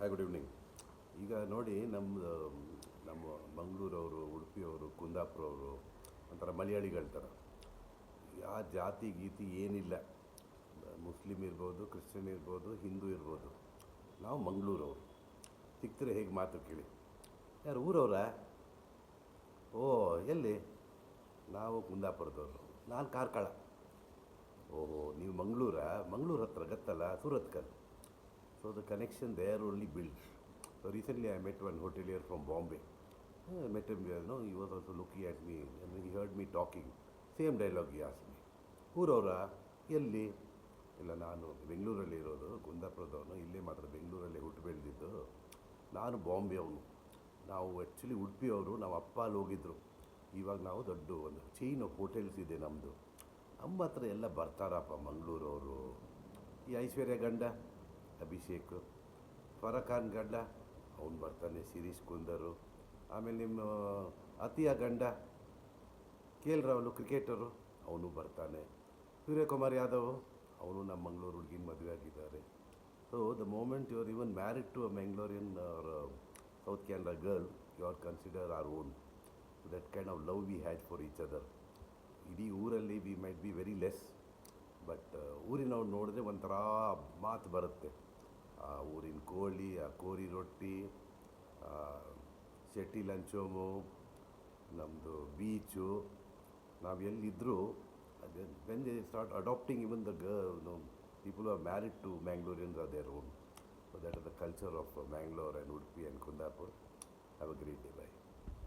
Hi, good evening. ಈಗ ನೋಡಿ, ನಮ್ಮ ಮಂಗಳೂರವರು, ಉಡುಪಿಯವರು, ಕುಂದಾಪುರವರು ಒಂಥರ ಮಲಯಾಳಿಗಳ ಥರ. ಯಾವ ಜಾತಿ ಗೀತಿ ಏನಿಲ್ಲ. ಮುಸ್ಲಿಮ್ ಇರ್ಬೋದು, ಕ್ರಿಶ್ಚಿಯನ್ ಇರ್ಬೋದು, ಹಿಂದೂ ಇರ್ಬೋದು. ನಾವು ಮಂಗಳೂರವರು. ಸಿಗ್ತಾರೆ ಹೇಗೆ ಮಾತು ಕೇಳಿ. ಯಾರು ಊರವರಾ? ಓ, ಎಲ್ಲಿ? ನಾವು ಕುಂದಾಪುರದವರು. ನಾನು ಕಾರ್ಕಳ. ಓಹೋ, ನೀವು ಮಂಗಳೂರಾ? ಮಂಗಳೂರು ಹತ್ರ ಗೊತ್ತಲ್ಲ, Surathkal. So the connection there only built. So recently I met one hotelier from Bombay. I met him there, no, he was also looking at me and when he heard me talking, same dialogue he asked me. ಊರವರಾ? ಎಲ್ಲಿ? ಇಲ್ಲ, ನಾನು ಬೆಂಗಳೂರಲ್ಲಿ ಇರೋದು, ಕುಂದಾಪುರದವನು. ಇಲ್ಲೇ ಮಾತ್ರ ಬೆಂಗಳೂರಲ್ಲಿ ಹುಟ್ಟು ಬೆಳೆದಿದ್ದು. ನಾನು ಬಾಂಬೆ ಅವನು. ನಾವು ಆ್ಯಕ್ಚುಲಿ ಉಡುಪಿಯವರು. ನಾವು ಅಪ್ಪ ಅಲ್ಲಿ ಹೋಗಿದ್ದರು. ಇವಾಗ ನಾವು ದೊಡ್ಡ ಒಂದು ಚೈನ್ ಆಫ್ ಹೋಟೆಲ್ಸ್ ಇದೆ ನಮ್ಮದು. ನಮ್ಮ ಹತ್ರ ಎಲ್ಲ ಬರ್ತಾರಪ್ಪ ಮಂಗಳೂರವರು. ಈ ಐಶ್ವರ್ಯ ಗಂಡ ಅಭಿಷೇಕ್, ಫರಖಾನ್ ಗಂಡ ಅವನು ಬರ್ತಾನೆ, ಶಿರೀಶ್ ಕುಂದರು. ಆಮೇಲೆ ನಿಮ್ಮ ಅತಿಯ ಗಂಡ ಕೆ ಎಲ್ ರಾಹುಲ್ ಕ್ರಿಕೆಟರು, ಅವನು ಬರ್ತಾನೆ. ಸೂರ್ಯಕುಮಾರ್ ಯಾದವ್, ಅವನು ನಮ್ಮ ಮಂಗಳೂರು ಹುಡುಗಿನ ಮದುವೆ ಆಗಿದ್ದಾರೆ. So the moment you are even married to a Mangalorean or South Canara girl, you are consider our own. So that kind of love we had for each other. ಇಡೀ ಊರಲ್ಲಿ we might be very less, but ಊರಿನವ್ರು ನೋಡಿದ್ರೆ ಒಂಥರ ಮಾತು ಬರುತ್ತೆ. ಆ ಊರಿನ ಕೋಳಿ, ಆ ಕೋರಿ ರೊಟ್ಟಿ, ಶೆಟ್ಟಿ ಲಂಚೋಮು, ನಮ್ಮದು ಬೀಚು. ನಾವು ಎಲ್ಲಿದ್ದರೂ when they start adapting even the people are married to Mangaloreans or their own. So that are the culture of Mangalore and Udupi and Kundapur. Have a great day. By.